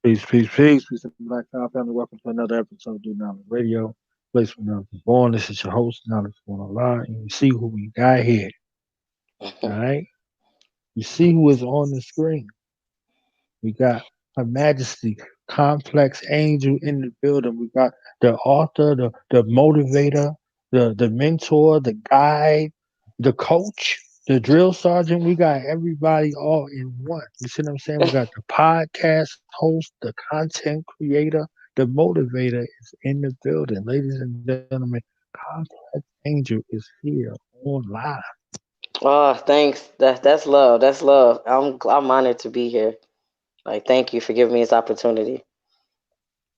Peace, peace. Peace to the Black Power family. Welcome to another episode of Do Knowledge Radio. Place where knowledge is born. This is your host, Knowledge Born Online. And you see who we got here. All right. You see who is on the screen. We got Her Majesty, Complex Angel in the building. We got the author, the motivator, the mentor, the guide, the coach, the drill sergeant. We got everybody all in one. You see what I'm saying? We got the podcast host, the content creator, the motivator is in the building. Ladies and gentlemen, Complex Angel is here on live. Oh, thanks. That's love. That's love. I'm honored to be here. Like, thank you for giving me this opportunity.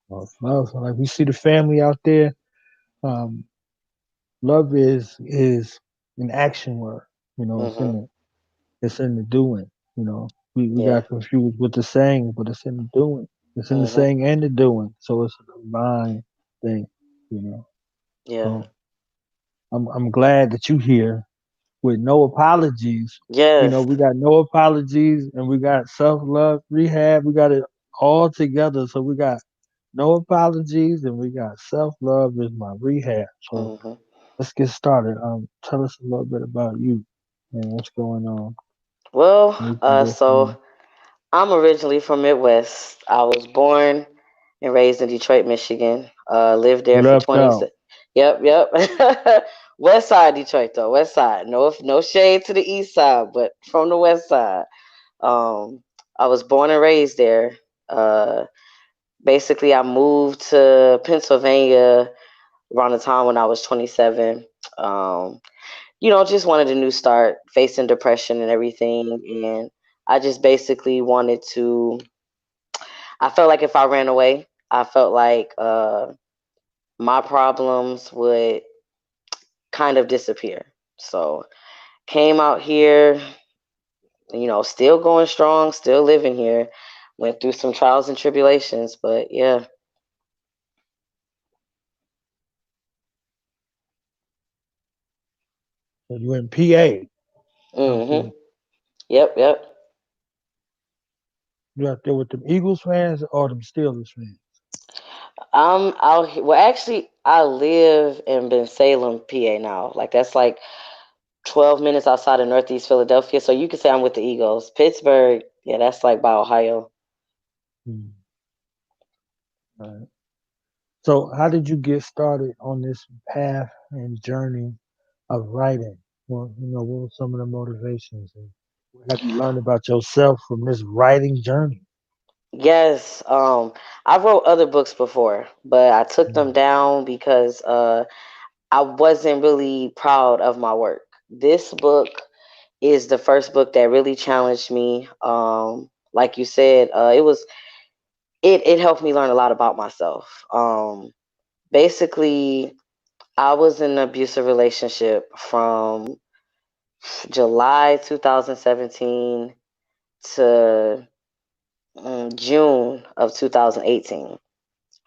Love. Like we see the family out there. Um, Love is an action word. Hmm. It's in the doing. We Yeah. got confused with the saying, but it's in the doing. It's in the Hmm. saying and the doing. So it's a combined thing. You know. Yeah. So I'm glad that you here with no apologies. Yes. We got no apologies and we got self love rehab. We got it all together. So we got no apologies and we got self love is my rehab. So Hmm. let's get started. Tell us a little bit about you and what's going on. Well, And we can go from so I'm originally from Midwest. I was born and raised in Detroit, Michigan. Lived there there. for Left 20. out. Yep, yep. West side Detroit though. West side. No shade to the east side, but from the west side. Um, I was born and raised there. Uh, Basically, I moved to Pennsylvania around the time when I was 27. Um, just wanted a new start, facing depression and everything. And I just basically wanted to, I felt like if I ran away, I felt like my problems would kind of disappear. So came out here, still going strong, still living here. Went through some trials and tribulations, but yeah. So you in PA out there. Mhm. Yep, yep. You out there with them Eagles fans or them Steelers fans? I'm out here. Well, actually, I live in Bensalem, PA now. Like that's like 12 minutes outside of Northeast Philadelphia. So you could say I'm with the Eagles. Pittsburgh, yeah, that's like by Ohio. Hmm. All right. So how did you get started on this path and journey of writing? Well, what were some of the motivations and what have you learned about yourself from this writing journey? Yes, I wrote other books before, but I took them Mm. down because I wasn't really proud of my work. This book is the first book that really challenged me. Like you said, it helped me learn a lot about myself. Basically, I was in an abusive relationship from July 2017 to June of 2018.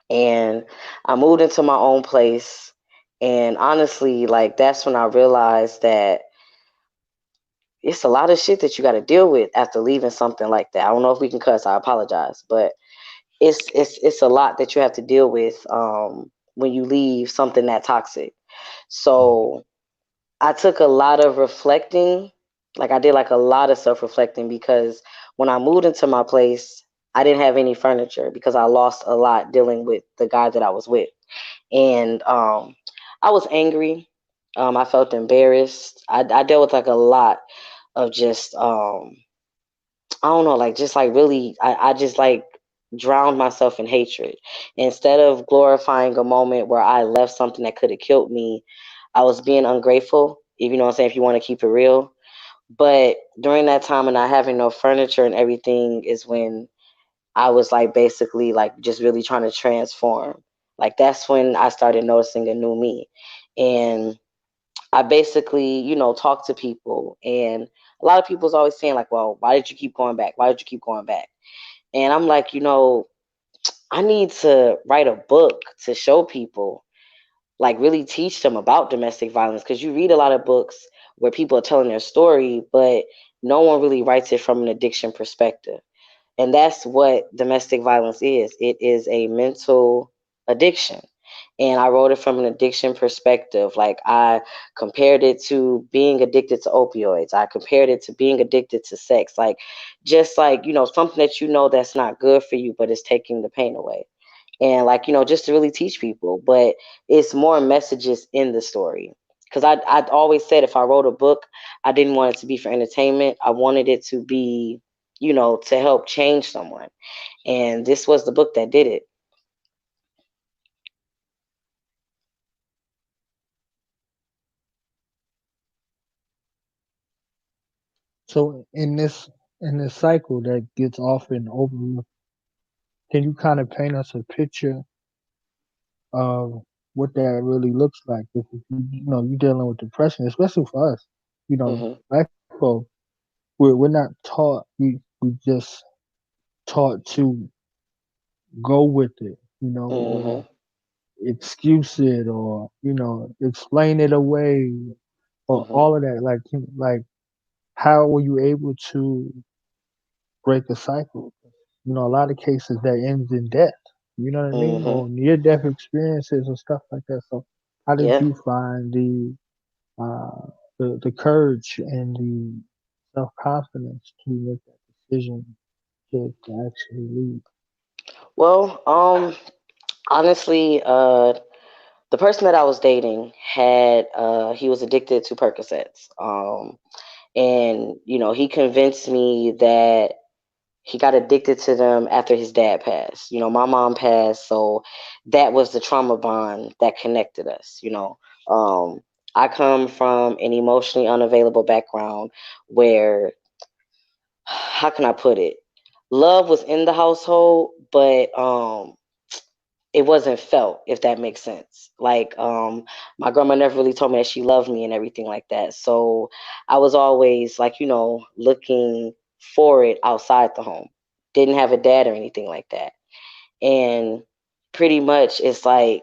And I moved into my own place. And honestly, like that's when I realized that it's a lot of shit that you got to deal with after leaving something like that. I don't know if we can cuss. I apologize, but it's a lot that you have to deal with when you leave something that toxic. So I took a lot of reflecting. Like I did like a lot of self reflecting because when I moved into my place, I didn't have any furniture because I lost a lot dealing with the guy that I was with. And I was angry. I felt embarrassed. I dealt with like a lot of just I don't know, like just like really I just like drowned myself in hatred. Instead of glorifying a moment where I left something that could have killed me, I was being ungrateful, if you know what I'm saying, if you want to keep it real. But during that time and not having no furniture and everything is when I was like basically like just really trying to transform. Like that's when I started noticing a new me. And I basically, talk to people and a lot of people's always saying like, well, why did you keep going back? Why did you keep going back? And I'm like, I need to write a book to show people, like really teach them about domestic violence because you read a lot of books where people are telling their story, but no one really writes it from an addiction perspective. And that's what domestic violence is. It is a mental addiction. And I wrote it from an addiction perspective. Like, I compared it to being addicted to opioids. I compared it to being addicted to sex. Like, just like, something that that's not good for you, but it's taking the pain away. And, like, just to really teach people. But it's more messages in the story. Because I'd always said, if I wrote a book, I didn't want it to be for entertainment. I wanted it to be, to help change someone. And this was the book that did it. So in this cycle that gets often overlooked, can you kind of paint us a picture of what that really looks like? If you're dealing with depression, especially for us, Hmm. black folk, we're not taught. We just taught to go with it, Hmm. or excuse it, or explain it away, or Hmm. all of that. Like, how were you able to break a cycle? A lot of cases that ends in death. You know what I mean, Hmm. or near death experiences or stuff like that. So, how did Yeah. you find the courage and the self confidence to make that decision to actually leave? Well, honestly, the person that I was dating he was addicted to Percocets. And he convinced me that he got addicted to them after his dad passed. My mom passed, so that was the trauma bond that connected us. Um, I come from an emotionally unavailable background where, how can I put it? Love was in the household, but it wasn't felt, if that makes sense. Like, my grandma never really told me that she loved me and everything like that. So I was always, like, looking for it outside the home. Didn't have a dad or anything like that. And pretty much it's like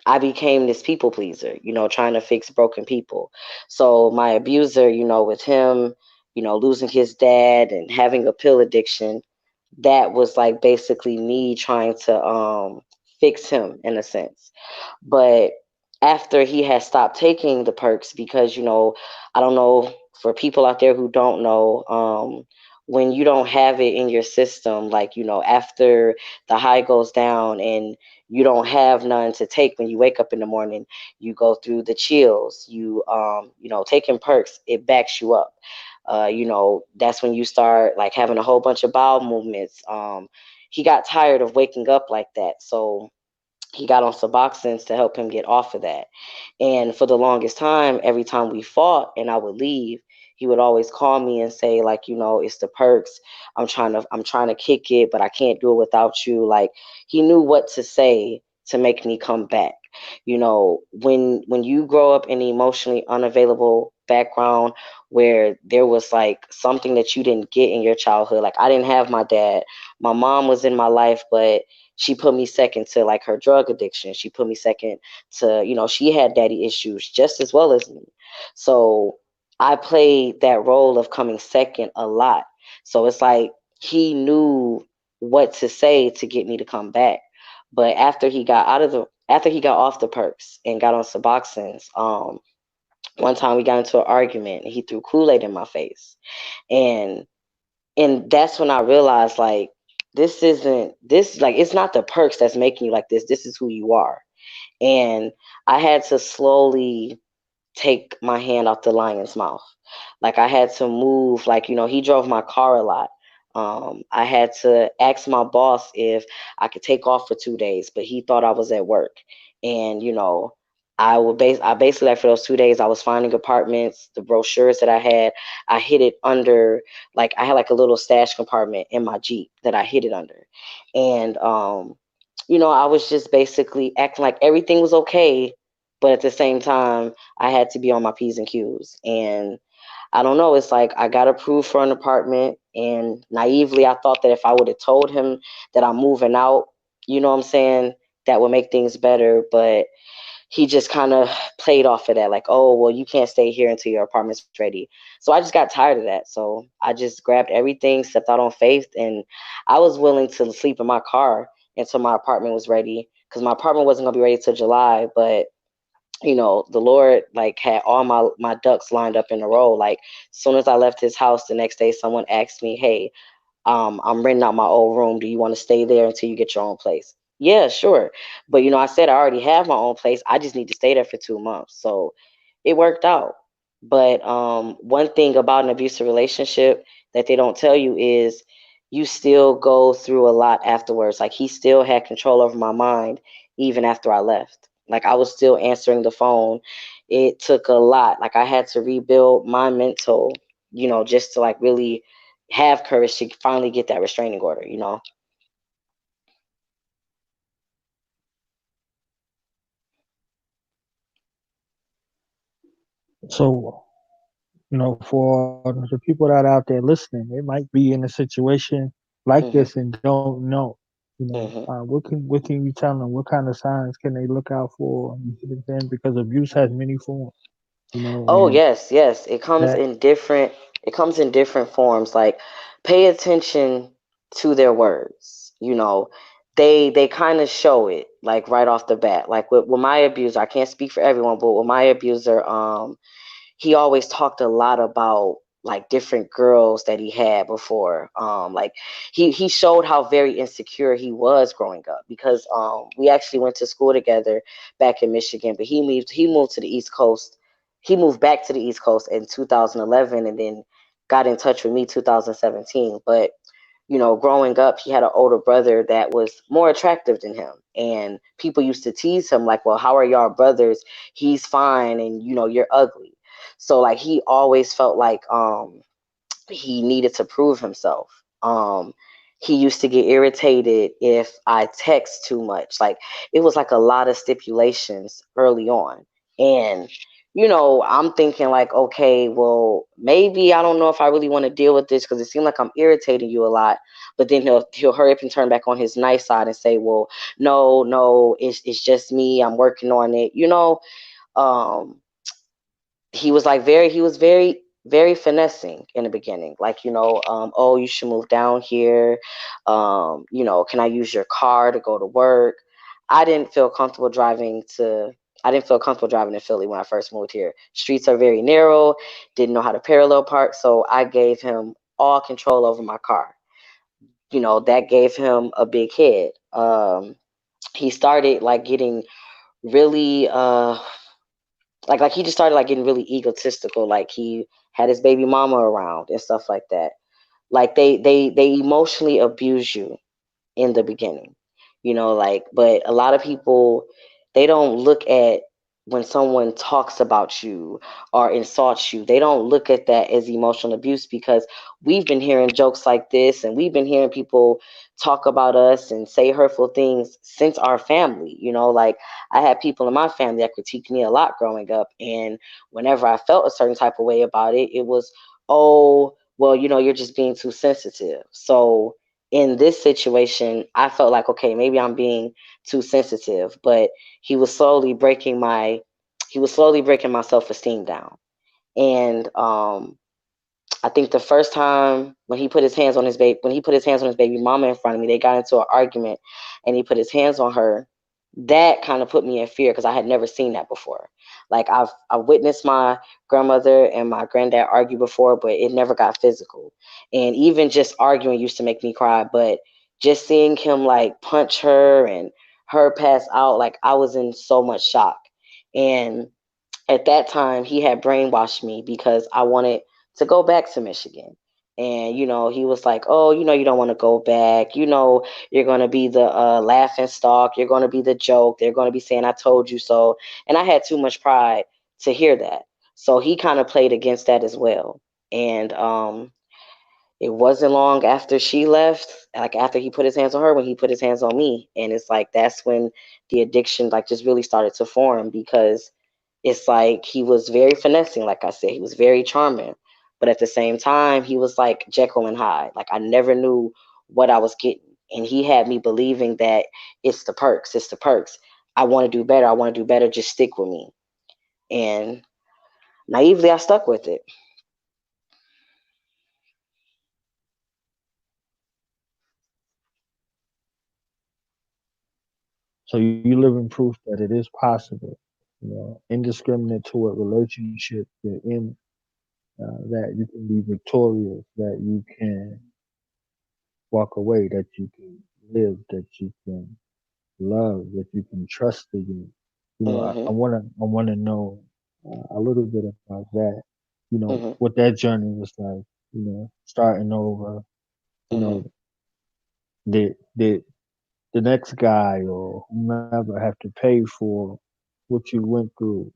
I became this people pleaser, trying to fix broken people. So my abuser, with him, losing his dad and having a pill addiction, that was like basically me trying to fix him in a sense. But after he had stopped taking the perks, because I don't know, for people out there who don't know, when you don't have it in your system, like, after the high goes down and you don't have none to take when you wake up in the morning, you go through the chills, taking perks, it backs you up. That's when you start like having a whole bunch of bowel movements. He got tired of waking up like that, so he got on Suboxones to help him get off of that. And for the longest time, every time we fought and I would leave, he would always call me and say, like, it's the perks. I'm trying to kick it, but I can't do it without you. Like, he knew what to say to make me come back. When you grow up in an emotionally unavailable background where there was like something that you didn't get in your childhood. Like, I didn't have my dad. My mom was in my life, but she put me second to like her drug addiction. She put me second to, she had daddy issues just as well as me. So I played that role of coming second a lot. So it's like he knew what to say to get me to come back. But after he got off the perks and got on Suboxones, one time we got into an argument and he threw Kool-Aid in my face. And that's when I realized, like, this isn't this like it's not the perks that's making you like this. This is who you are. And I had to slowly take my hand off the lion's mouth. Like, I had to move, like, he drove my car a lot. I had to ask my boss if I could take off for 2 days, but he thought I was at work. And, I basically, like, for those 2 days I was finding apartments, the brochures that I hid it under, like, I had like a little stash compartment in my Jeep that I hid it under. And I was just basically acting like everything was okay, but at the same time I had to be on my P's and Q's. And I don't know, it's like I got approved for an apartment, and naively I thought that if I would have told him that I'm moving out, you know what I'm saying, that would make things better. But he just kind of played off of that, like, oh, well, you can't stay here until your apartment's ready. So I just got tired of that. So I just grabbed everything, stepped out on faith, and I was willing to sleep in my car until my apartment was ready, because my apartment wasn't gonna be ready till July. But the Lord like had all my ducks lined up in a row. Like, as soon as I left his house, the next day someone asked me, hey, I'm renting out my old room. Do you want to stay there until you get your own place? Yeah, sure. But I said I already have my own place. I just need to stay there for 2 months. So it worked out. But one thing about an abusive relationship that they don't tell you is you still go through a lot afterwards. Like, he still had control over my mind even after I left. Like, I was still answering the phone. It took a lot. Like, I had to rebuild my mental, just to like really have courage to finally get that restraining order. So, for the people that out there listening, they might be in a situation like Hmm. this and don't know. Hmm. What can you tell them? What kind of signs can they look out for? You see what I'm saying? Because abuse has many forms, Oh, and yes, yes. that. It comes in different forms. Like, pay attention to their words. They kind of show it like right off the bat. Like with my abuser, I can't speak for everyone, but with my abuser, he always talked a lot about like different girls that he had before. Like, he showed how very insecure he was growing up, because we actually went to school together back in Michigan, but he moved to the East Coast. He moved back to the East Coast in 2011, and then got in touch with me 2017. But growing up, he had an older brother that was more attractive than him. And people used to tease him, like, well, how are y'all brothers? He's fine, and you're ugly. So, like, he always felt like he needed to prove himself. He used to get irritated if I text too much. Like, it was like a lot of stipulations early on. And I'm thinking like, okay, well, maybe I don't know if I really want to deal with this, because it seemed like I'm irritating you a lot. But then he'll hurry up and turn back on his nice side and say, well, no, no, it's just me. I'm working on it. Um, he was very very finessing in the beginning, like, oh, you should move down here, can I use your car to go to work. I didn't feel comfortable driving to Philly when I first moved here. Streets are very narrow, didn't know how to parallel park, so I gave him all control over my car. That gave him a big head. He started like getting really like he just started like getting really egotistical. Like, he had his baby mama around and stuff like that. Like, they emotionally abuse you in the beginning, like, but a lot of people, they don't look at when someone talks about you or insults you, they don't look at that as emotional abuse, because we've been hearing jokes like this, and we've been hearing people talk about us and say hurtful things since our family. Like, I had people in my family that critiqued me a lot growing up, and whenever I felt a certain type of way about it, it was, oh, well, you're just being too sensitive. So in this situation, I felt like, okay, maybe I'm being too sensitive, but he was slowly breaking my self-esteem down. And I think the first time when he put his hands on his baby mama in front of me, they got into an argument, and he put his hands on her. That kind of put me in fear, because I had never seen that before. Like, I've witnessed my grandmother and my granddad argue before, but it never got physical. And even just arguing used to make me cry, but just seeing him like punch her and her pass out, like, I was in so much shock. And at that time, he had brainwashed me because I wanted to go back to Michigan. And he was like, oh, you don't want to go back, you're going to be the laughing stock, you're going to be the joke, they're going to be saying I told you so. And I had too much pride to hear that. So he kind of played against that as well. And it wasn't long after she left, like after he put his hands on her, when he put his hands on me. And it's like, that's when the addiction like just really started to form, because it's like he was very finessing. Like I said, he was very charming, but at the same time, he was like Jekyll and Hyde. Like, I never knew what I was getting, and he had me believing that it's the perks, it's the perks. I want to do better. I want to do better. Just stick with me. And naively, I stuck with it. So you live in proof that it is possible, indiscriminate toward relationship you're in, that you can be victorious, that you can walk away, that you can live, that you can love, that you can trust again. I Mhm. wanna know a little bit about that. Mhm. What that journey was like. Starting over. You Mhm. know, did the next guy or whomever have to pay for what you went through?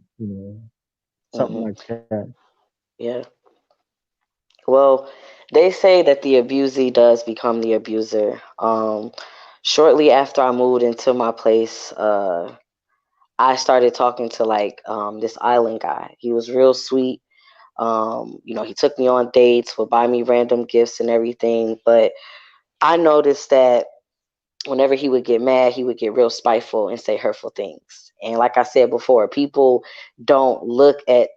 Something Mhm. like that. Yeah. Well, they say that the abusee does become the abuser. Shortly after I moved into my place, I started talking to like this island guy. He was real sweet. He took me on dates, would buy me random gifts and everything. But I noticed that whenever he would get mad, he would get real spiteful and say hurtful things. And like I said before, people don't look at,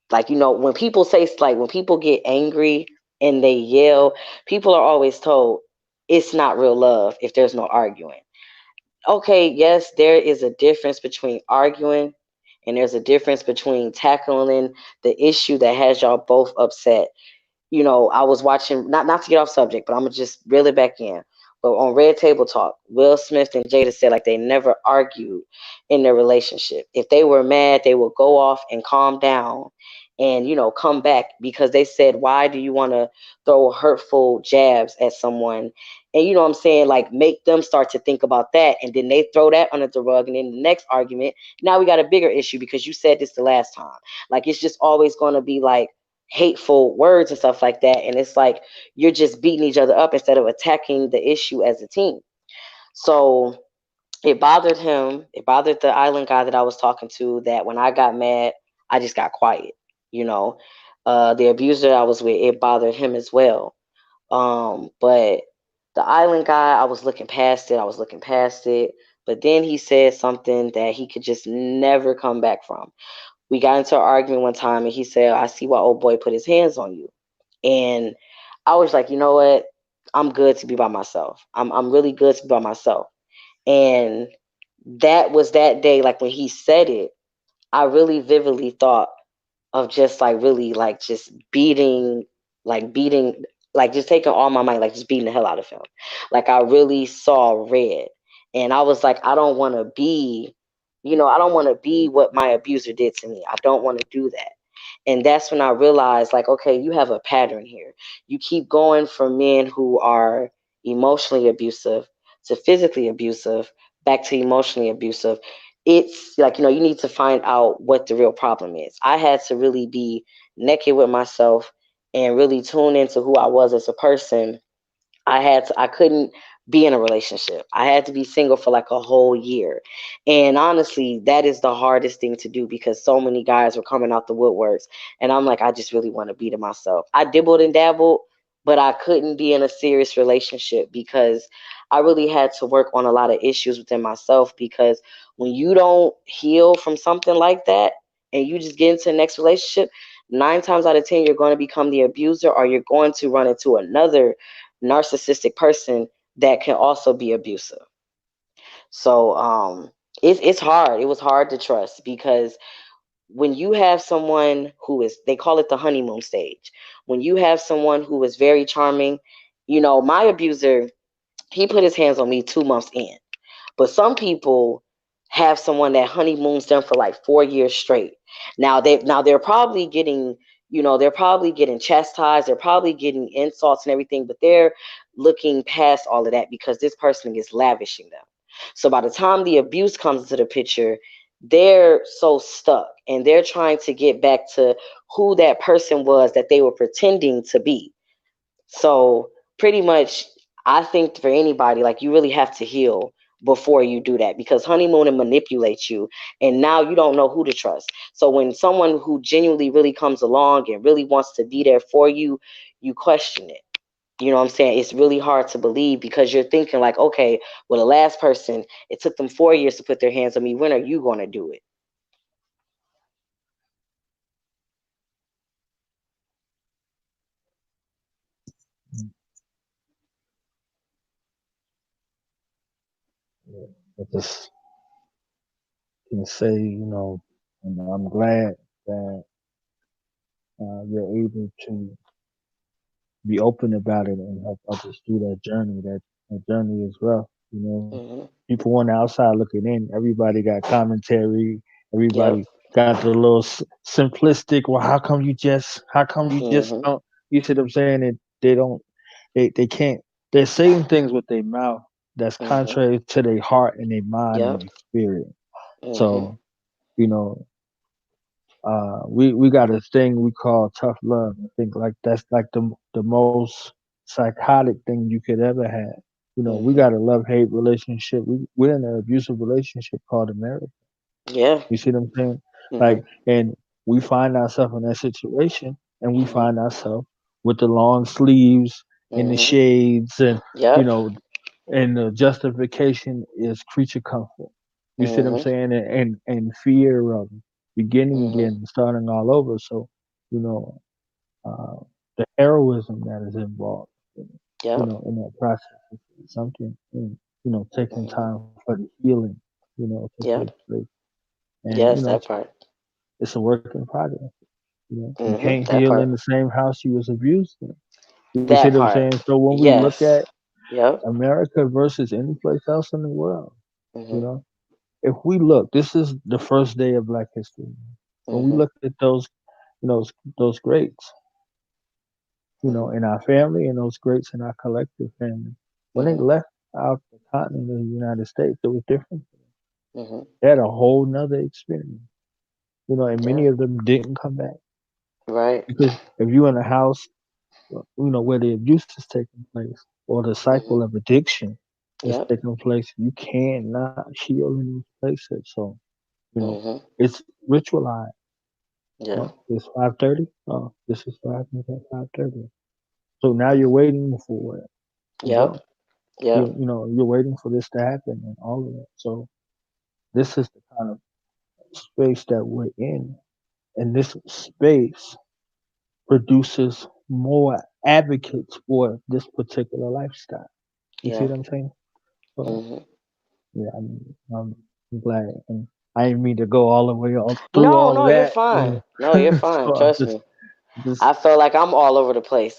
like, when people say, like, when people get angry and they yell, people are always told it's not real love if there's no arguing. Okay, yes, there is a difference between arguing and there's a difference between tackling the issue that has y'all both upset. I was watching, not to get off subject, but I'm gonna just reel it back in. But on Red Table Talk, Will Smith and Jada said like they never argued in their relationship. If they were mad, they would go off and calm down and come back, because they said, why do you want to throw hurtful jabs at someone? And you know what I'm saying, like, make them start to think about that, and then they throw that under the rug, and in the next argument, now we got a bigger issue because you said this the last time. Like, it's just always going to be like hateful words and stuff like that, and it's like you're just beating each other up instead of attacking the issue as a team. So it bothered him, it bothered the island guy that I was talking to, that when I got mad, I just got quiet. you know the abuser I was with, it bothered him as well. But the island guy, I was looking past it, but then he said something that he could just never come back from. We got into an argument one time, and he said, I see why old boy put his hands on you. And I was like, you know what? I'm good to be by myself. I'm really good to be by myself. And that was that day, like when he said it, I really vividly thought of just like really like just beating, like just taking all my might, like just beating the hell out of him. Like I really saw red. And I was like, I don't want to be what my abuser did to me. I don't want to do that. And that's when I realized, like, okay, you have a pattern here. You keep going from men who are emotionally abusive to physically abusive, back to emotionally abusive. It's like, you need to find out what the real problem is. I had to really be naked with myself and really tune into who I was as a person. I couldn't be in a relationship. I had to be single for like a whole year. And honestly, that is the hardest thing to do because so many guys were coming out the woodworks. And I'm like, I just really want to be to myself. I dibbled and dabbled, but I couldn't be in a serious relationship because I really had to work on a lot of issues within myself. Because when you don't heal from something like that and you just get into the next relationship, 9 times out of 10, you're going to become the abuser, or you're going to run into another narcissistic person that can also be abusive. So it's hard. It was hard to trust because when you have someone who is, they call it the honeymoon stage. When you have someone who is very charming, my abuser, he put his hands on me 2 months in. But some people have someone that honeymoons them for like 4 years straight. They're probably getting, they're probably getting chastised, they're probably getting insults and everything, but they're looking past all of that because this person is lavishing them. So by the time the abuse comes into the picture, they're so stuck and they're trying to get back to who that person was that they were pretending to be. So pretty much, I think for anybody, like, you really have to heal before you do that, because honeymoon and manipulates you, and now you don't know who to trust. So when someone who genuinely really comes along and really wants to be there for you, you question it. You know what I'm saying? It's really hard to believe because you're thinking like, okay, well, the last person, it took them 4 years to put their hands on me. When are you going to do it? Yeah. I just can say, and I'm glad that you're able to be open about it and help others through that journey. That journey is rough. Hmm. People on the outside looking in. Everybody got commentary. Yep. Everybody got the little simplistic. Well, how come you just? How come you just Hmm. don't? You see what I'm saying? They don't. They can't. They're saying things with their mouth that's Hmm. contrary to their heart and their mind and Yep. their spirit. Hmm. So you know, we got a thing we call tough love. I think like that's like the most psychotic thing you could ever have. We Hmm. got a love hate relationship. We're in an abusive relationship called America. Yeah. You see what I'm saying? Hmm. Like, and we find ourselves in that situation, and we Hmm. find ourselves with the long sleeves and the Hmm. shades, and you Yep. know, and the justification is creature comfort. You see what I'm Hmm. saying? And fear of beginning Hmm. again and starting all over. So, you know, uh, the heroism that is involved, Yep. in that process is something, taking Hmm. time for the healing, to take Yep. place. And, Yes, that part. it's a work in progress. You Hmm. can't That heal part. in the same house you was abused in. You see what That I'm saying? part. So when we look Yes. at Yep. America versus any place else in the world, you Hmm. know, if we look, this is the first day of Black History. When we Hmm. look at those greats, Hmm. in our family and those greats in our collective family, when they Hmm. left out the continent of the United States, it was different. Hmm. They had a whole nother experience, and Yeah. many of them didn't come back Right. because if you're in a house where the abuse is taking place or the cycle Hmm. of addiction is Yep. taking place, you cannot heal in these places. So, Hmm. it's ritualized. Yeah. It's 5:30. Oh, this is 5:30. So now you're waiting for it to Yep. go. Yep. You're waiting for this to happen and all of it. So this is the kind of space that we're in. And this space produces more advocates for this particular lifestyle. You see Yeah. what I'm saying? So Hmm. yeah, I'm glad, and I didn't mean to go all the way all through No, all of no, you're that. fine. No, you're fine. So I'm Trust just me. just I feel like I'm all over the place.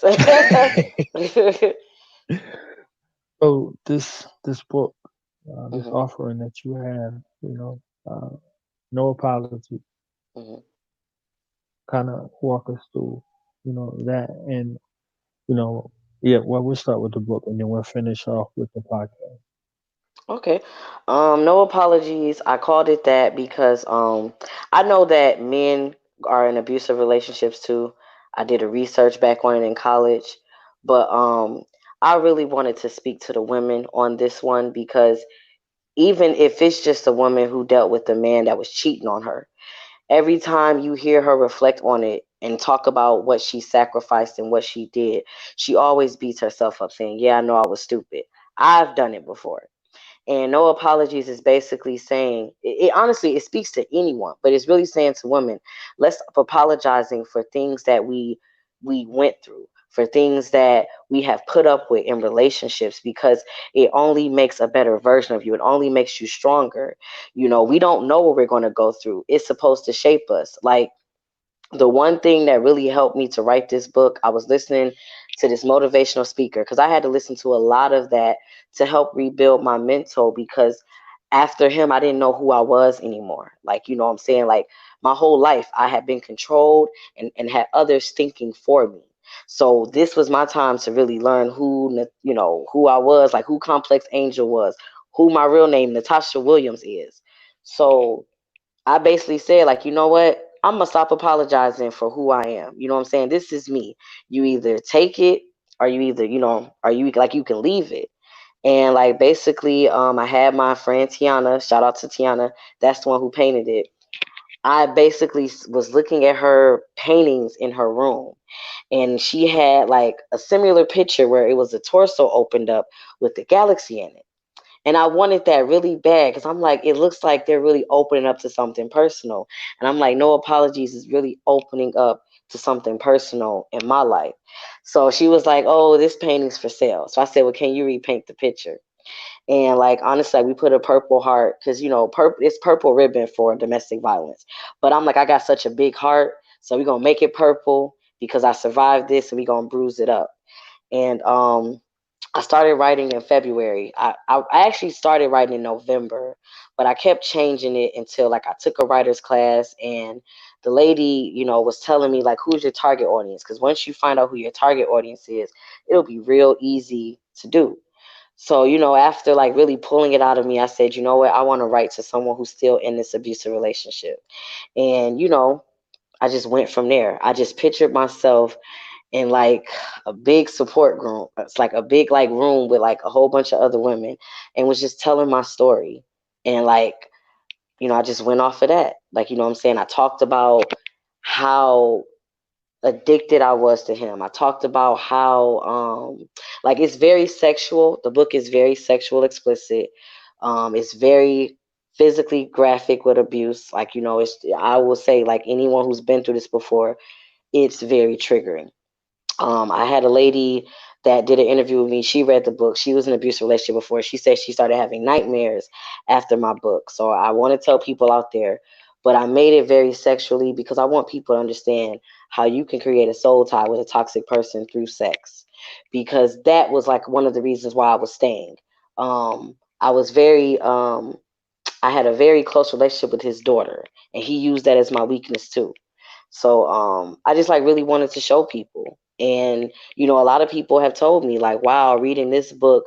so this book, this Hmm. offering that you have, uh, no apology, Hmm. kind of walk us through, that, and yeah. Well, we'll start with the book, and then we'll finish off with the podcast. Okay. No apologies. I called it that because I know that men are in abusive relationships too. I did a research back on it in college, but I really wanted to speak to the women on this one because even if it's just a woman who dealt with a man that was cheating on her, every time you hear her reflect on it and talk about what she sacrificed and what she did, she always beats herself up saying, "Yeah, I know I was stupid. I've done it before." And no apologies is basically saying it honestly it speaks to anyone, but it's really saying to women, let's stop apologizing for things that we went through, for things that we have put up with in relationships because it only makes a better version of you. It only makes you stronger. We don't know what we're going to go through. It's supposed to shape us. Like the one thing that really helped me to write this book, I was listening to this motivational speaker because I had to listen to a lot of that to help rebuild my mental because after him, I didn't know who I was anymore. Like, you know what I'm saying? Like, my whole life, I had been controlled and had others thinking for me. So this was my time to really learn who I was, like who Complex Angel was, who my real name, Natasha Williams, is. So I basically said, like, you know what? I'm gonna stop apologizing for who I am. You know what I'm saying? This is me. You either take it or you either, or you like you can leave it. And like basically, I had my friend Tiana, shout out to Tiana, that's the one who painted it. I basically was looking at her paintings in her room, and she had like a similar picture where it was a torso opened up with the galaxy in it. And I wanted that really bad because I'm like, it looks like they're really opening up to something personal. And I'm like, no apologies is really opening up to something personal in my life. So she was like, oh, this painting's for sale. So I said, well, can you repaint the picture? And like honestly, like, we put a purple heart because it's purple ribbon for domestic violence. But I'm like, I got such a big heart, so we're gonna make it purple because I survived this, and we're gonna bruise it up. And I started writing in February. I actually started writing in November, but I kept changing it until like I took a writer's class, and the lady, was telling me like who's your target audience, because once you find out who your target audience is, it'll be real easy to do. So, after like really pulling it out of me, I said, you know what, I want to write to someone who's still in this abusive relationship. And, I just went from there. I just pictured myself in like a big support group. It's like a big like room with like a whole bunch of other women, and was just telling my story. And like, I just went off of that. Like, what I'm saying? I talked about how addicted I was to him. I talked about how like it's very sexual. The book is very sexual explicit. It's very physically graphic with abuse. Like, I will say like anyone who's been through this before, it's very triggering. I had a lady that did an interview with me. She read the book. She was in an abusive relationship before. She said she started having nightmares after my book. So I want to tell people out there, but I made it very sexually because I want people to understand how you can create a soul tie with a toxic person through sex. Because that was like one of the reasons why I was staying. I was very I had a very close relationship with his daughter, and he used that as my weakness too. So I just like really wanted to show people. And a lot of people have told me like, wow, reading this book,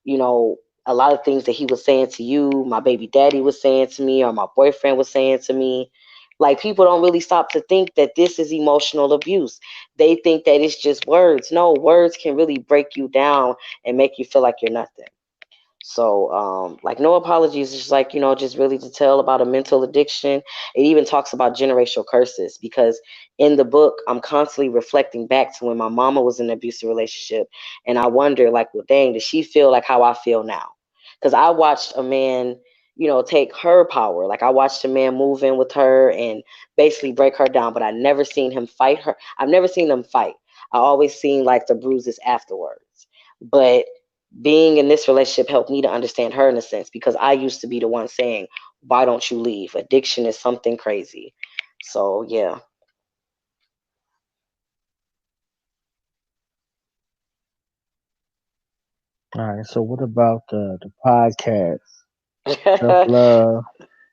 you know, a lot of things that he was saying to you, my baby daddy was saying to me, or my boyfriend was saying to me. Like, people don't really stop to think that this is emotional abuse. They think that it's just words. No, words can really break you down and make you feel like you're nothing. So, like, no apologies. It's just like, just really to tell about a mental addiction. It even talks about generational curses because in the book, I'm constantly reflecting back to when my mama was in an abusive relationship. And I wonder, like, well, dang, does she feel like how I feel now? Because I watched a man, take her power. Like, I watched a man move in with her and basically break her down, but I never seen him fight her. I've never seen them fight. I always seen, like, the bruises afterwards. But being in this relationship helped me to understand her in a sense because I used to be the one saying, why don't you leave? Addiction is something crazy. So, yeah. All right. So what about the podcast? Self love.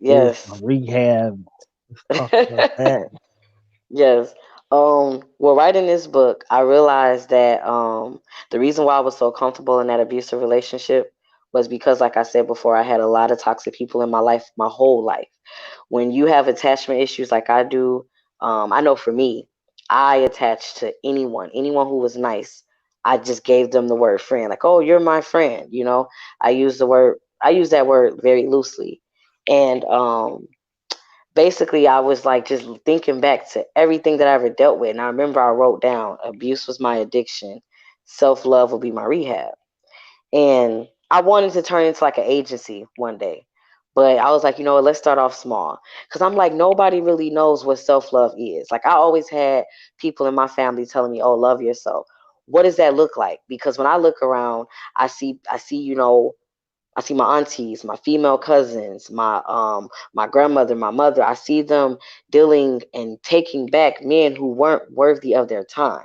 This Yes. rehab. Let's talk about that. Yes. Well, writing this book, I realized that the reason why I was so comfortable in that abusive relationship was because, like I said before, I had a lot of toxic people in my life, my whole life. When you have attachment issues like I do, I know for me, I attached to anyone who was nice. I just gave them the word friend, like, oh, you're my friend. I use that word very loosely. And basically I was like just thinking back to everything that I ever dealt with. And I remember I wrote down abuse was my addiction, self love will be my rehab. And I wanted to turn into like an agency one day. But I was like, you know what, let's start off small. Because I'm like, nobody really knows what self love is. Like, I always had people in my family telling me, oh, love yourself. What does that look like? Because when I look around, I see, I see my aunties, my female cousins, my grandmother, my mother. I see them dealing and taking back men who weren't worthy of their time.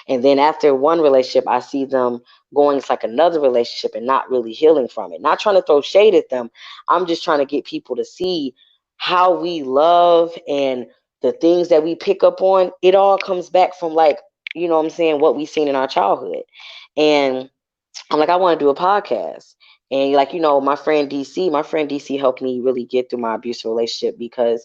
And then after one relationship, I see them going to like another relationship and not really healing from it. Not trying to throw shade at them. I'm just trying to get people to see how we love and the things that we pick up on. It all comes back from like, what I'm saying, what we seen in our childhood. And I'm like, I want to do a podcast. And like, my friend DC helped me really get through my abusive relationship because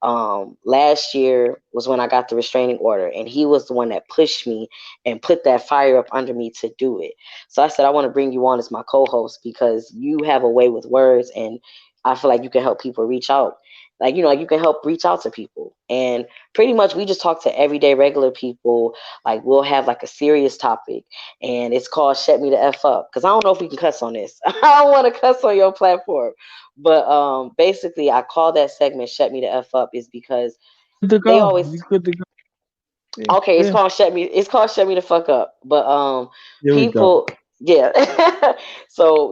last year was when I got the restraining order, and he was the one that pushed me and put that fire up under me to do it. So I said, I want to bring you on as my co-host because you have a way with words, and I feel like you can help people reach out. Like, like you can help reach out to people. And pretty much we just talk to everyday regular people. Like we'll have like a serious topic, and it's called Shut Me the F Up. Because I don't know if we can cuss on this. I don't want to cuss on your platform. But basically I call that segment Shut Me the F Up is because Good to they go. always, You good to go. Yeah, okay, yeah. it's called Shut Me the Fuck Up. But Here we go. people, yeah. So,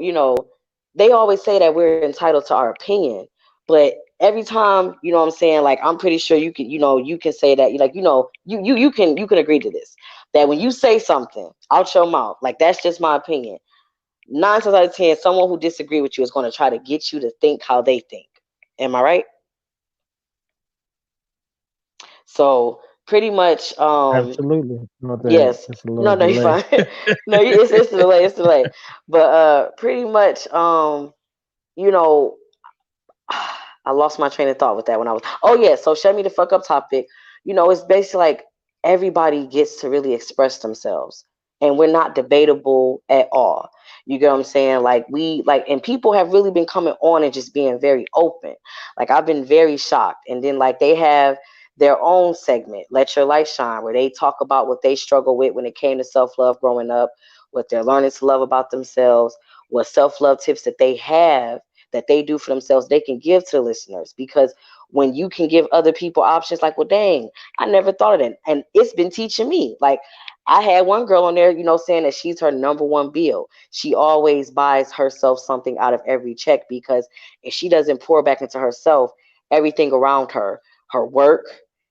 they always say that we're entitled to our opinion, but every time, what I'm saying, like I'm pretty sure you can say that, like, you can agree to this. That when you say something out your mouth, like that's just my opinion. 9 times out of 10, someone who disagree with you is going to try to get you to think how they think. Am I right? So pretty much, Absolutely. No, that yes. it's a little No, no, you're delay. fine. No, it's the delay. It's the delay. But pretty much, you know, I lost my train of thought with that when I was. Oh yeah, so shut me the fuck up topic. It's basically like everybody gets to really express themselves, and we're not debatable at all. You get what I'm saying? Like we like, and people have really been coming on and just being very open. Like I've been very shocked, and then like they have their own segment, Let Your Light Shine, where they talk about what they struggle with when it came to self love growing up, what they're learning to love about themselves, what self love tips that they have that they do for themselves they can give to the listeners. Because when you can give other people options, like, well, dang, I never thought of that, and it's been teaching me. Like I had one girl on there, saying that she's her number one bill. She always buys herself something out of every check, because if she doesn't pour back into herself, everything around her, her work,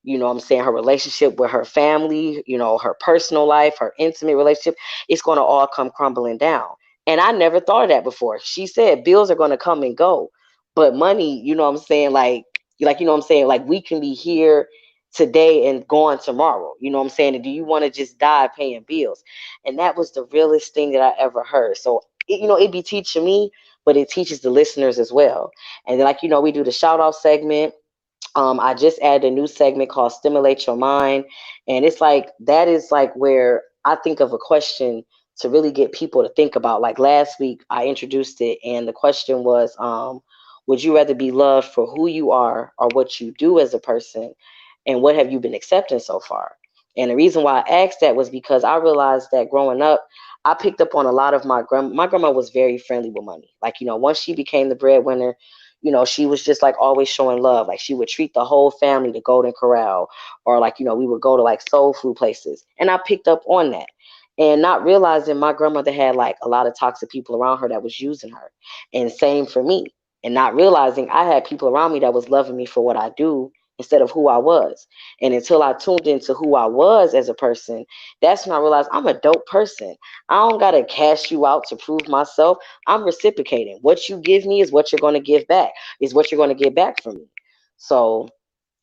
what I'm saying, her relationship with her family, her personal life, her intimate relationship, it's going to all come crumbling down. And I never thought of that before. She said bills are going to come and go, but money, what I'm saying, what I'm saying, like we can be here today and gone tomorrow. You know what I'm saying? And do you want to just die paying bills? And that was the realest thing that I ever heard. So, it be teaching me, but it teaches the listeners as well. And then, like, we do the shout out segment. I just added a new segment called Stimulate Your Mind. And it's like, that is like where I think of a question to really get people to think about. Like last week, I introduced it, and the question was, would you rather be loved for who you are or what you do as a person? And what have you been accepting so far? And the reason why I asked that was because I realized that growing up, I picked up on a lot of my grandma was very friendly with money. Like, once she became the breadwinner, she was just like always showing love. Like she would treat the whole family to Golden Corral, or like, we would go to like soul food places. And I picked up on that. And not realizing my grandmother had like a lot of toxic people around her that was using her. And same for me. And not realizing I had people around me that was loving me for what I do instead of who I was. And until I tuned into who I was as a person, that's when I realized I'm a dope person. I don't gotta cash you out to prove myself. I'm reciprocating. What you give me is what you're going to give back, is what you're going to get back from me. So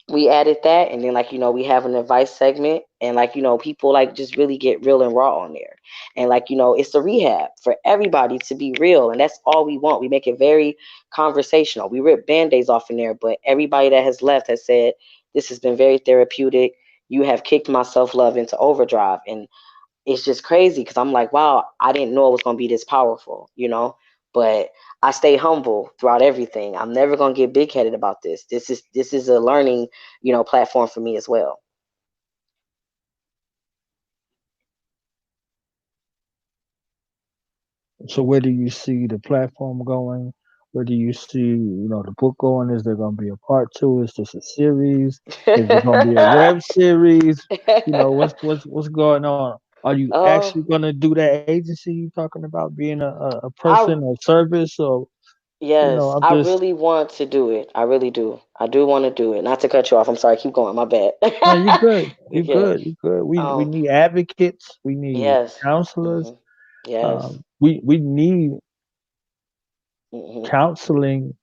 we added that. And then, like, we have an advice segment. And, like, people, like, just really get real and raw on there. And, like, it's a rehab for everybody to be real. And that's all we want. We make it very conversational. We rip band-aids off in there. But everybody that has left has said, this has been very therapeutic. You have kicked my self-love into overdrive. And it's just crazy because I'm like, wow, I didn't know it was going to be this powerful. But I stay humble throughout everything. I'm never going to get big headed about this. This is a learning, platform for me as well. So where do you see the platform going? Where do you see, the book going? Is there going to be a part two? Is this a series? Is it going to be a web series? What's going on? Are you actually Oh, going to do that agency you talking about, being a person I or service? Or yes, I'm I just really want to do it. I really do. I do want to do it. Not to cut you off. I'm sorry. Keep going. My bad. no, you good. You Yeah. good. You good. We Um. need advocates. We need Yes. counselors. Hmm. Yes. We need Hmm. counseling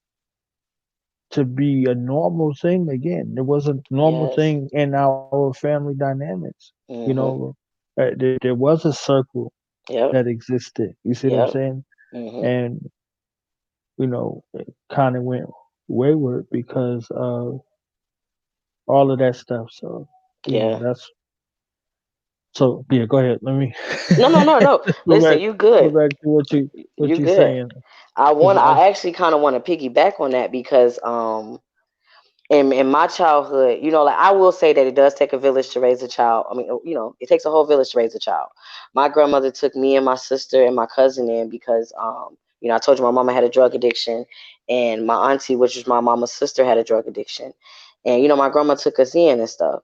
to be a normal thing again. There was a normal Yes. thing in our family dynamics. Hmm. There was a circle Yep. that existed. You see what I'm Yep. saying? Hmm. And it kind of went wayward because of all of that stuff. So Yeah. that's so yeah. Go ahead. Let me No, no, no, no. go Listen, back you go good. back to what You you good. saying I because want. I actually kind of want to piggyback on that because in my childhood, like I will say that it does take a village to raise a child. I mean, it takes a whole village to raise a child. My grandmother took me and my sister and my cousin in because I told you my mama had a drug addiction, and my auntie, which is my mama's sister, had a drug addiction. And my grandma took us in and stuff.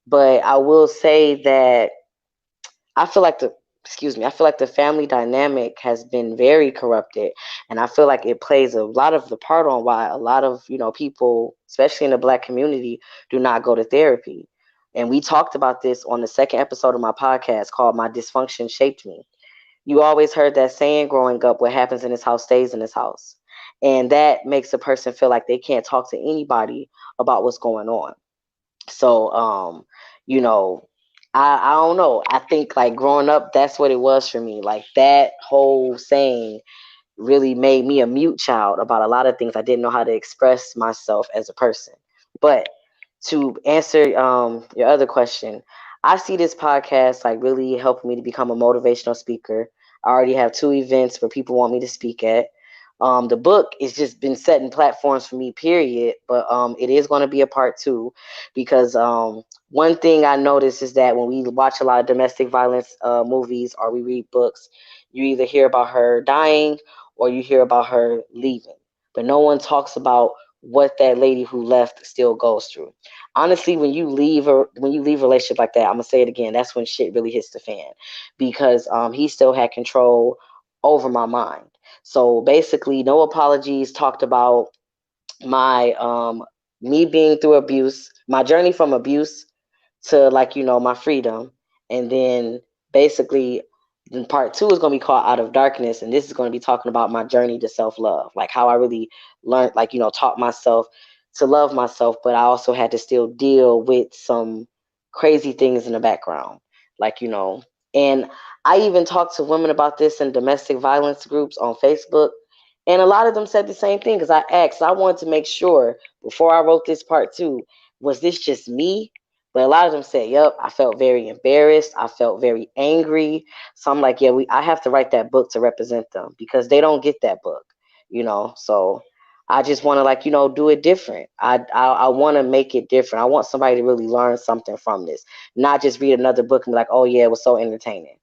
But I will say that I feel like the family dynamic has been very corrupted, and I feel like it plays a lot of the part on why a lot of people, especially in the Black community, do not go to therapy. And we talked about this on the second episode of my podcast called "My Dysfunction Shaped Me." You always heard that saying growing up: "What happens in this house stays in this house," and that makes a person feel like they can't talk to anybody about what's going on. So, you know, I don't know. I think like growing up, that's what it was for me. Like that whole saying really made me a mute child about a lot of things. I didn't know how to express myself as a person. But to answer your other question, I see this podcast like really helping me to become a motivational speaker. I already have two events where people want me to speak at. The book has just been setting platforms for me, period. But it is going to be a part two because one thing I notice is that when we watch a lot of domestic violence movies or we read books, you either hear about her dying or you hear about her leaving. But no one talks about what that lady who left still goes through. Honestly, when you leave a relationship like that, I'm gonna say it again, that's when shit really hits the fan. Because he still had control over my mind. So basically, no apologies talked about my me being through abuse, my journey from abuse to like my freedom, and then basically then part two is going to be called Out of Darkness, and this is going to be talking about my journey to self-love, like how I really learned, like taught myself to love myself, but I also had to still deal with some crazy things in the background, like and I even talked to women about this in domestic violence groups on Facebook, and a lot of them said the same thing because I asked, I wanted to make sure before I wrote this part two, was this just me? But a lot of them said, "Yep, I felt very embarrassed. I felt very angry." So I'm like, "Yeah, I have to write that book to represent them because they don't get that book. So I just want to like do it different. I want to make it different. I want somebody to really learn something from this, not just read another book and be like, "Oh yeah, it was so entertaining."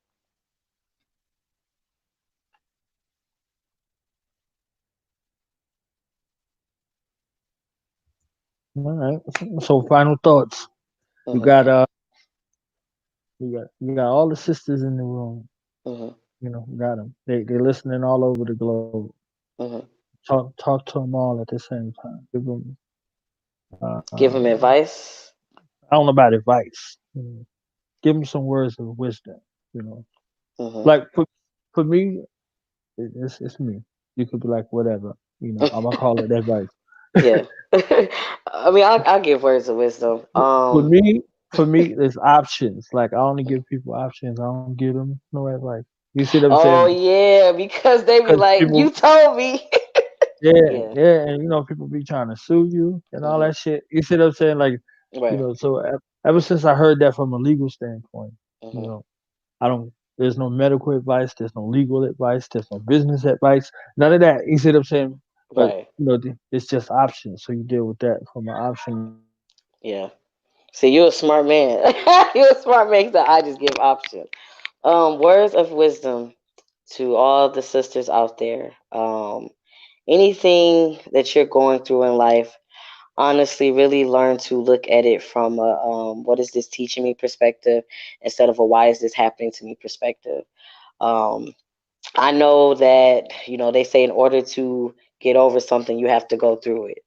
All right. So final thoughts. You Mhm. got you got all the sisters in the room. Mhm. You got them. They're listening all over the globe. Mhm. Talk to them all at the same time. Give them Give them advice. I don't know about advice. Give them some words of wisdom. You know, Mhm. like for me, it's me. You could be like whatever. I'm gonna call it advice. Yeah. I mean, I'll give words of wisdom. For me, for me, there's options. Like I only give people options. I don't give them no advice. You see what I'm Oh saying? yeah, because they be Because like, people, "You told me." yeah, Yeah. yeah, and people be trying to sue you and all Mhm. that shit. You see what I'm saying? Like, Right. so ever since I heard that from a legal standpoint, you Mhm. know, I don't. There's no medical advice. There's no legal advice. There's no business advice. None of that. You see what I'm saying? But Right. it's just options. So you deal with that from an option. Yeah. See, you're a smart man. You're a smart man. So I just give options. Words of wisdom to all the sisters out there. Anything that you're going through in life, honestly, really learn to look at it from a what is this teaching me perspective instead of a why is this happening to me perspective. Um, I know that, they say in order to get over something, you have to go through it.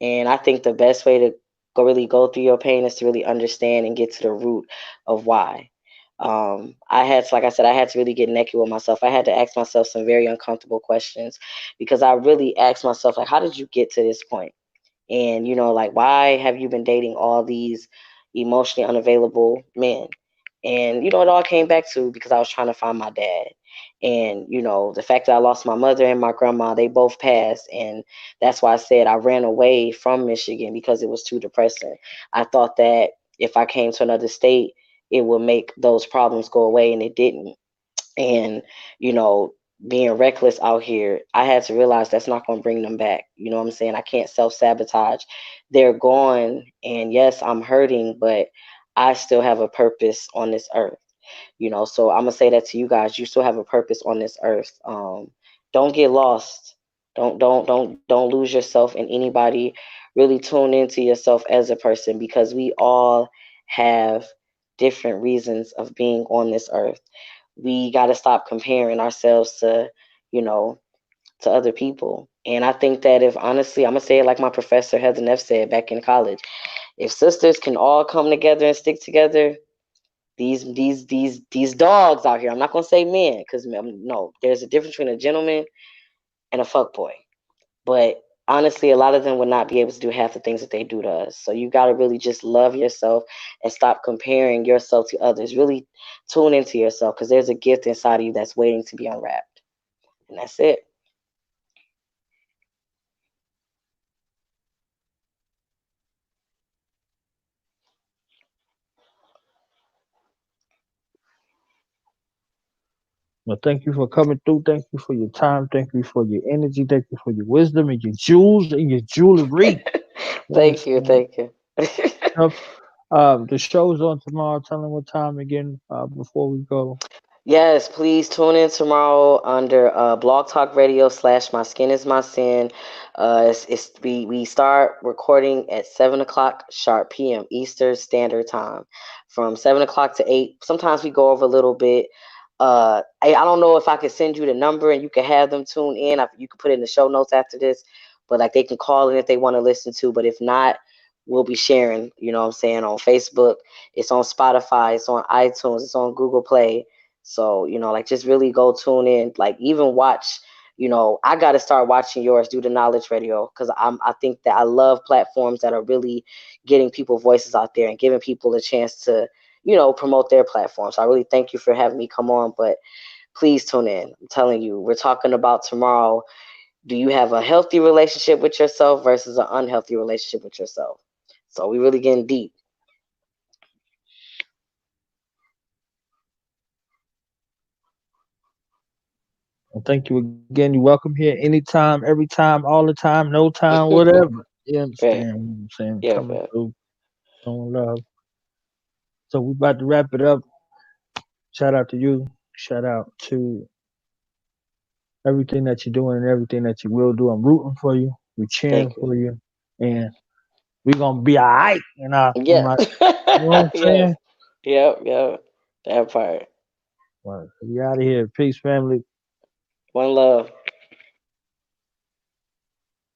And I think the best way to really go through your pain is to really understand and get to the root of why. I had to, like I said, I had to really get naked with myself. I had to ask myself some very uncomfortable questions because I really asked myself, like, how did you get to this point? And like, why have you been dating all these emotionally unavailable men? And it all came back to because I was trying to find my dad. And the fact that I lost my mother and my grandma, they both passed. And that's why I said I ran away from Michigan because it was too depressing. I thought that if I came to another state, it would make those problems go away, and it didn't. And you know being reckless out here, I had to realize that's not going to bring them back. You know what I'm saying? I can't self sabotage. They're gone, and yes, I'm hurting, but I still have a purpose on this earth. So I'm gonna say that to you guys. You still have a purpose on this earth. Don't get lost. Don't lose yourself in anybody. Really tune into yourself as a person, because we all have different reasons of being on this earth. We got to stop comparing ourselves to, you know, to other people. And I think that, if honestly, I'm gonna say it like my professor Heather Neff said back in college, if sisters can all come together and stick together, these dogs out here. I'm not gonna say men, because no, there's a difference between a gentleman and a fuck boy. But honestly, a lot of them would not be able to do half the things that they do to us. So you gotta really just love yourself and stop comparing yourself to others. Really tune into yourself, because there's a gift inside of you that's waiting to be unwrapped. And that's it. Well, thank you for coming through. Thank you for your time. Thank you for your energy. Thank you for your wisdom and your jewels and your jewelry. You Thank you, understand? thank you. Yep. The show's on tomorrow. Tell them what time again before we go. Yes, please tune in tomorrow under Blog Talk Radio / My Skin Is My Sin. We start recording at 7 o'clock sharp p.m. Eastern Standard Time, from 7 o'clock to 8. Sometimes we go over a little bit. I don't know if I could send you the number and you can have them tune in. You can put it in the show notes after this, but like they can call in if they want to listen to. But if not, we'll be sharing. You know what I'm saying, on Facebook. It's on Spotify. It's on iTunes. It's on Google Play. So, like, just really go tune in. Like, even watch, I got to start watching yours, Do the Knowledge Radio, because I think that I love platforms that are really getting people voices out there and giving people a chance to, promote their platforms. So I really thank you for having me come on, but please tune in. I'm telling you, we're talking about tomorrow. Do you have a healthy relationship with yourself versus an unhealthy relationship with yourself? So we really getting deep. And thank you again. You're welcome here anytime, every time, all the time, no time, whatever. You Right. understand what I'm saying? Yeah, Coming man. through, showing love. So we about to wrap it up. Shout out to you. Shout out to everything that you're doing and everything that you will do. I'm rooting for you. We're cheering Thank you. for you. And we're gonna be alright in Yeah. my you know what I'm Yes. saying? Yep, yep. That part. Well, we out of here. Peace, family. One love.